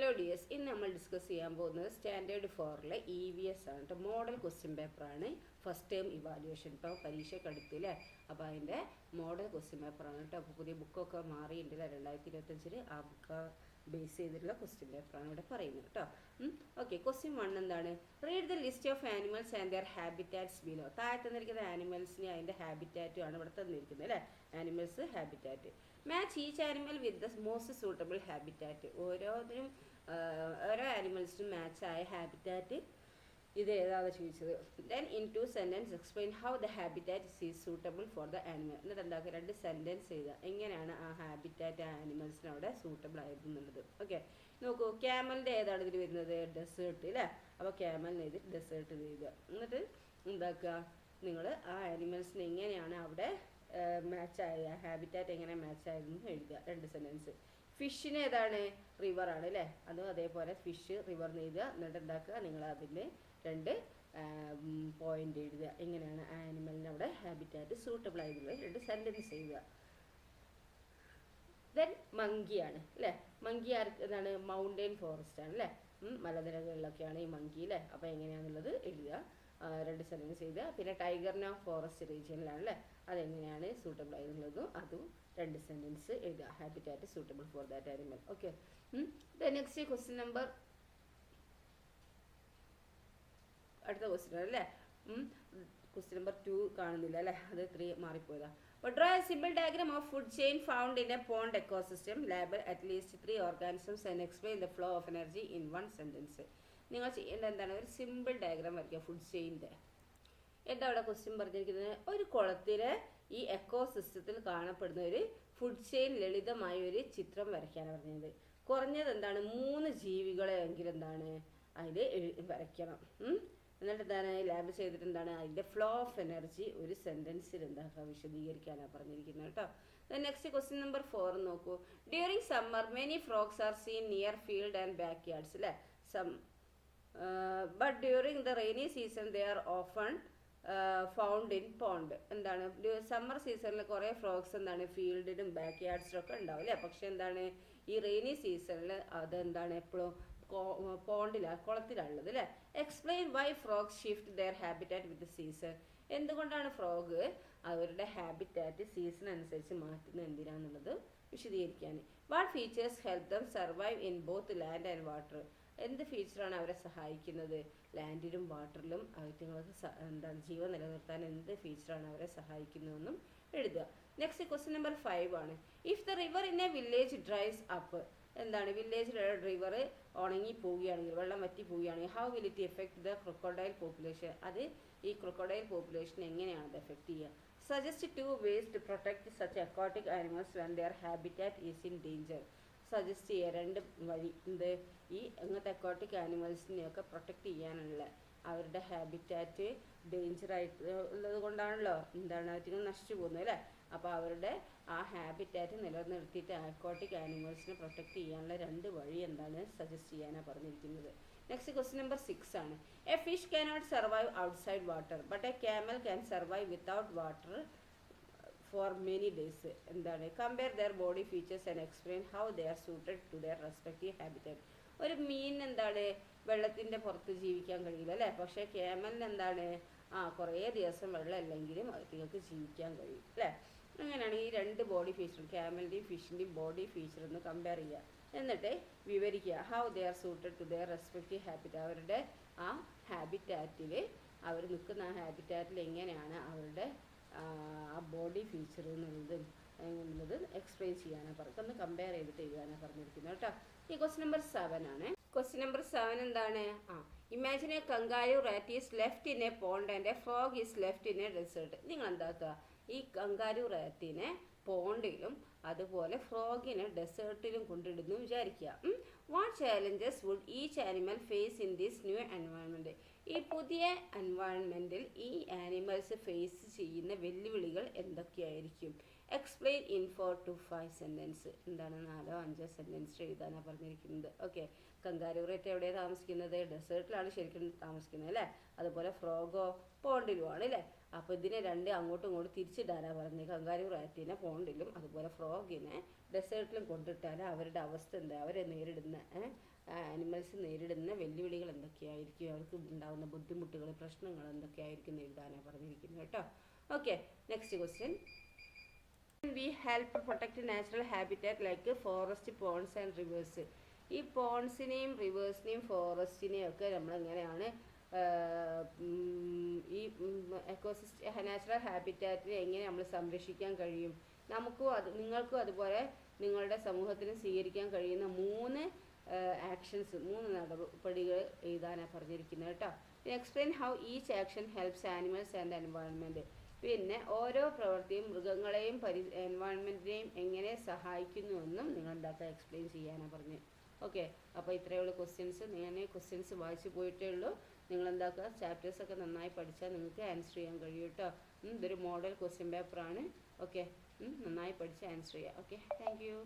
Hello dears, ഇന്ന് നമ്മൾ discuss ചെയ്യാൻ പോകുന്നത് സ്റ്റാൻഡേർഡ് 4-ലെ EVS ആണ് കേട്ടോ. മോഡൽ ക്വസ്റ്റ്യൻ പേപ്പറാണ്. ഫസ്റ്റ് ടേം ഇവാലുവേഷൻ ഇപ്പോൾ പരീക്ഷയ്ക്ക് അടുത്തില്ലേ, അപ്പോൾ അതിൻ്റെ മോഡൽ ക്വസ്റ്റ്യൻ പേപ്പറാണ് കേട്ടോ. അപ്പോൾ പുതിയ ബുക്കൊക്കെ മാറിയിട്ടില്ല, 2025 ആ ബുക്ക് ബേസ് ചെയ്തിട്ടുള്ള ക്വസ്റ്റ്യൻ പേപ്പറാണ് ഇവിടെ പറയുന്നത് കേട്ടോ. ഓക്കെ, ക്വസ്റ്റ്യൻ 1 എന്താണ്? Read the list of animals and their habitats below. താഴെ തന്നിരിക്കുന്ന ആനിമൽസിനെ അതിൻ്റെ ഹാബിറ്റാറ്റും ആണ് ഇവിടെ തന്നിരിക്കുന്നത് അല്ലേ. Animals, habitat. Match each animal with the most suitable habitat. ഓരോ ആനിമൽസിനും മാച്ചായ ഹാബിറ്റാറ്റ് ഇത് ഏതാണെന്ന് ചോദിച്ചത്. Then in 2 sentence explain how the habitat is suitable for the animal. എന്നിട്ട് എന്താക്കുക, 2 സെൻറ്റൻസ് എഴുതുക എങ്ങനെയാണ് ആ ഹാബിറ്റാറ്റ് ആ ആനിമൽസിന് അവിടെ സൂട്ടബിൾ ആയിരുന്നുള്ളത്. ഓക്കെ, നോക്കൂ, ക്യാമലിൻ്റെ ഏതാണ് ഇതിൽ വരുന്നത്? ഡെസേർട്ട് അല്ലേ. അപ്പോൾ ക്യാമലിന് എഴുതി ഡെസേർട്ട് എഴുതുക. എന്നിട്ട് എന്താക്കുക, നിങ്ങൾ ആ ആനിമൽസിന് എങ്ങനെയാണ് അവിടെ മാച്ചായ ഹാബിറ്റാറ്റ് എങ്ങനെ മാച്ചായിരുന്നു എഴുതുക, 2 സെൻറ്റൻസ്. ഫിഷിന് ഏതാണ്? റിവറാണ് അല്ലേ. അതും അതേപോലെ ഫിഷ് റിവറിന് എഴുതുക. എന്നിട്ട് എന്താക്കുക, നിങ്ങൾ അതിൻ്റെ 2 പോയിന്റ് എഴുതുക എങ്ങനെയാണ് ആ ആനിമലിന് അവിടെ ഹാബിറ്റാറ്റ് സൂട്ടബിൾ ആയിട്ടുള്ളത്, 2 സെൻറ്റൻസ് എഴുതുക. ദെൻ മങ്കിയാണ് അല്ലേ. മങ്കി എന്താണ്? മൗണ്ടെയിൻ ഫോറസ്റ്റ് ആണ് അല്ലേ. മലനിരകളിലൊക്കെയാണ് ഈ മങ്കി അല്ലേ. അപ്പോൾ എങ്ങനെയാണെന്നുള്ളത് എഴുതുക, 2 സെൻറ്റൻസ് എഴുതുക. പിന്നെ ടൈഗറിനോ ഫോറസ്റ്റ് റീജിയനിലാണ് അല്ലേ, അതെങ്ങനെയാണ് സൂട്ടബിൾ ആയിരുന്നതും അതും 2 സെൻറ്റൻസ് എഴുതുക. Habitat suitable for that animal. Okay, next question number, അടുത്ത ക്വസ്റ്റ്യൻ അല്ലേ. ക്വസ്റ്റ്യൻ നമ്പർ 2 കാണുന്നില്ല അല്ലേ, അത് 3 മാറിപ്പോയതാ. അപ്പോൾ draw A simple diagram of food chain found in a pond ecosystem. Label at least 3 organisms and explain the flow of energy in 1 sentence. നിങ്ങൾ ചെയ്യേണ്ടത് എന്താണ്? ഒരു സിമ്പിൾ ഡയഗ്രാം വരയ്ക്കുക ഫുഡ് ചെയിൻ്റെ. എന്താ അവിടെ ക്വസ്റ്റ്യൻ പറഞ്ഞിരിക്കുന്നത്? ഒരു കുളത്തിലെ ഈ എക്കോസിസ്റ്റത്തിൽ കാണപ്പെടുന്ന ഒരു ഫുഡ് ചെയിൻ ലളിതമായ ഒരു ചിത്രം വരയ്ക്കാനാണ് പറഞ്ഞത്. കുറഞ്ഞത് എന്താണ്? 3 ജീവികളെ എങ്കിലും എന്താണ് അതിൽ വരയ്ക്കണം. എന്നിട്ട് എന്താണ് ലാബ് ചെയ്തിട്ട് എന്താണ് അതിൻ്റെ ഫ്ലോ ഓഫ് എനർജി ഒരു സെൻറ്റൻസിൽ എന്താക്കുക വിശദീകരിക്കാനാണ് പറഞ്ഞിരിക്കുന്നത് കേട്ടോ. നെക്സ്റ്റ് ക്വസ്റ്റ്യൻ നമ്പർ 4 നോക്കൂ. During summer many frogs are seen near field and back yards അല്ലേ. But during the rainy season they are often found in pond. എന്താണ്? സമ്മർ സീസണിൽ കുറേ ഫ്രോഗ്സ് എന്താണ് ഫീൽഡിലും ബാക്ക് യാർഡ്സിലും ഒക്കെ ഉണ്ടാവും അല്ലേ. പക്ഷെ എന്താണ് ഈ റെയിനി സീസണിൽ അതെന്താണ് എപ്പോഴും പോണ്ടിലാണ്, കുളത്തിലാണുള്ളത് അല്ലേ. Explain why frogs shift their habitat with season. എന്തുകൊണ്ടാണ് ഫ്രോഗ് അവരുടെ ഹാബിറ്റാറ്റ് സീസൺ അനുസരിച്ച് മാറ്റുന്നത് എന്തിനാന്നുള്ളത് വിശദീകരിക്കാൻ. What features help them survive in both land and water. എന്ത് ഫീച്ചറാണ് അവരെ സഹായിക്കുന്നത്? ലാൻഡിലും വാട്ടറിലും അവർക്ക് എന്താണ് ജീവൻ നിലനിർത്താൻ എന്ത് ഫീച്ചറാണ് അവരെ സഹായിക്കുന്നതെന്നും എഴുതുക. നെക്സ്റ്റ് ക്വസ്റ്റ്യൻ നമ്പർ 5 ആണ്. If the river in A village ഡ്രൈസ് up. എന്താണ്? വില്ലേജിലുള്ള റിവർ ഉണങ്ങി പോവുകയാണെങ്കിൽ, വെള്ളം വറ്റി പോവുകയാണെങ്കിൽ, how will it effect the crocodile population. അത് ഈ ക്രൊക്കോഡൈൽ പോപ്പുലേഷൻ എങ്ങനെയാണ് അത് എഫക്ട് ചെയ്യുക? Suggest 2 ways to protect such aquatic animals when their habitat is in danger. Suggest ചെയ്യുക 2 വഴി. ഈ അങ്ങനത്തെ അക്വാട്ടിക് ആനിമൽസിനെയൊക്കെ പ്രൊട്ടക്റ്റ് ചെയ്യാനുള്ള അവരുടെ ഹാബിറ്റാറ്റ് ഡേഞ്ചർ ആയിട്ട് ഉള്ളത് കൊണ്ടാണല്ലോ എന്താണ് അവർക്ക് നശിച്ചു പോകുന്നത് അല്ലേ. അപ്പോൾ അവരുടെ ആ ഹാബിറ്റാറ്റ് നിലനിർത്തിയിട്ട് അക്വാട്ടിക് ആനിമൽസിനെ പ്രൊട്ടക്റ്റ് ചെയ്യാനുള്ള 2 വഴി എന്താണ് സജസ്റ്റ് ചെയ്യാനാണ് പറഞ്ഞിരിക്കുന്നത്. നെക്സ്റ്റ് ക്വസ്റ്റ്യൻ നമ്പർ 6 ആണ്. A fish cannot survive outside water but a camel can survive without water for many days. എന്താണ്? Compare their body features and explain how they are suited to their respective habitat. ഒരു മീൻ എന്താണ് വെള്ളത്തിൻ്റെ പുറത്ത് ജീവിക്കാൻ കഴിയില്ല അല്ലേ. പക്ഷേ ക്യാമലിന് എന്താണ് കുറേ ദിവസം വെള്ളം അല്ലെങ്കിലും നിങ്ങൾക്ക് ജീവിക്കാൻ കഴിയും അല്ലേ. അങ്ങനെയാണ് ഈ 2 ബോഡി ഫീച്ചർ, ക്യാമലിൻ്റെയും ഫിഷിൻ്റെയും ബോഡി ഫീച്ചർ ഒന്ന് കമ്പയർ ചെയ്യുക. എന്നിട്ട് വിവരിക്കുക how they are suited to their respective habitat. അവരുടെ ആ ഹാബിറ്റാറ്റിൽ അവർ നിൽക്കുന്ന ആ ഹാബിറ്റാറ്റിൽ എങ്ങനെയാണ് അവരുടെ ആ ബോഡി ഫീച്ചർ എന്നുള്ളത് എക്സ്പ്ലെയിൻ ചെയ്യാനാണ് പറഞ്ഞത്. ഒന്ന് കമ്പയർ ചെയ്തിട്ട് എഴുതാനാണ് പറഞ്ഞിരിക്കുന്നത് കേട്ടോ. ഈ ക്വസ്റ്റ്യൻ നമ്പർ 7 ആണ്. ക്വസ്റ്റ്യൻ നമ്പർ 7 എന്താണ്? Imagine a kangaroo rat is left in a pond and a frog is left in a desert. നിങ്ങൾ എന്താക്കുക, ഈ കങ്കാരു റാറ്റിനെ പോണ്ടിലും അതുപോലെ ഫ്രോഗിനെ ഡെസേർട്ടിലും കൊണ്ടിടുന്നു വിചാരിക്കുക. What challenges would each animal face in this new environment. ഈ പുതിയ എൻവയോൺമെൻറ്റിൽ ഈ ആനിമൽസ് ഫേസ് ചെയ്യുന്ന വെല്ലുവിളികൾ എന്തൊക്കെയായിരിക്കും? Explain in 4 to 5 sentence. എന്താണ് 4 or 5 സെൻറ്റൻസ് എഴുതാനാണ് പറഞ്ഞിരിക്കുന്നത്. ഓക്കെ, കങ്കാരു റാറ്റ് എവിടെയാണ് താമസിക്കുന്നത്? ഡെസേർട്ടിലാണ് ശരിക്കും താമസിക്കുന്നത് അല്ലേ. അതുപോലെ ഫ്രോഗോ പോണ്ടിലുമാണ് അല്ലേ. അപ്പോൾ ഇതിനെ 2 അങ്ങോട്ടും ഇങ്ങോട്ടും തിരിച്ചിടാനാണ് പറഞ്ഞത്. കങ്കാരു റാറ്റിനെ പോണ്ടിലും അതുപോലെ ഫ്രോഗിനെ ഡെസേർട്ടിലും കൊണ്ടിട്ടാൽ അവരുടെ അവസ്ഥ എന്താ, അവരെ നേരിടുന്ന ആനിമൽസ് നേരിടുന്ന വെല്ലുവിളികൾ എന്തൊക്കെയായിരിക്കും, അവർക്ക് ഉണ്ടാകുന്ന ബുദ്ധിമുട്ടുകൾ, പ്രശ്നങ്ങൾ എന്തൊക്കെയായിരിക്കും എഴുതാനാണ് പറഞ്ഞിരിക്കുന്നത് കേട്ടോ. Okay, next question. We help protect natural habitat like forest, ponds and rivers. ഈ പോൺസിനെയും റിവേഴ്സിനെയും ഫോറസ്റ്റിനെയും ഒക്കെ നമ്മളെങ്ങനെയാണ് ഈ നാച്ചുറൽ ഹാബിറ്റാറ്റിനെ എങ്ങനെ നമ്മൾ സംരക്ഷിക്കാൻ കഴിയും, നമുക്കും നിങ്ങൾക്കും അതുപോലെ നിങ്ങളുടെ സമൂഹത്തിനും സ്വീകരിക്കാൻ കഴിയുന്ന 3 ആക്ഷൻസ്, 3 നടപടികൾ എഴുതാനാണ് പറഞ്ഞിരിക്കുന്നത് കേട്ടോ. Explain how each action helps animals and environment. പിന്നെ ഓരോ പ്രവൃത്തിയും മൃഗങ്ങളെയും എൻവയോൺമെൻറ്റിനെയും എങ്ങനെ സഹായിക്കുന്നുവെന്നും നിങ്ങൾ എന്താക്കുക എക്സ്പ്ലെയിൻ ചെയ്യാനാണ് പറഞ്ഞത്. ഓക്കെ, അപ്പോൾ ഇത്രയേ ഉള്ളൂ ക്വസ്റ്റ്യൻസ്. ഞാൻ ക്വസ്റ്റ്യൻസ് വായിച്ചു പോയിട്ടേ ഉള്ളൂ. നിങ്ങൾ എന്താക്കുക, ചാപ്റ്റേഴ്സൊക്കെ നന്നായി പഠിച്ചാൽ നിങ്ങൾക്ക് ആൻസർ ചെയ്യാൻ കഴിയും കേട്ടോ. ഇതൊരു മോഡൽ ക്വസ്റ്റ്യൻ പേപ്പറാണ്. ഓക്കെ, നന്നായി പഠിച്ച് ആൻസർ ചെയ്യുക. Okay, thank you.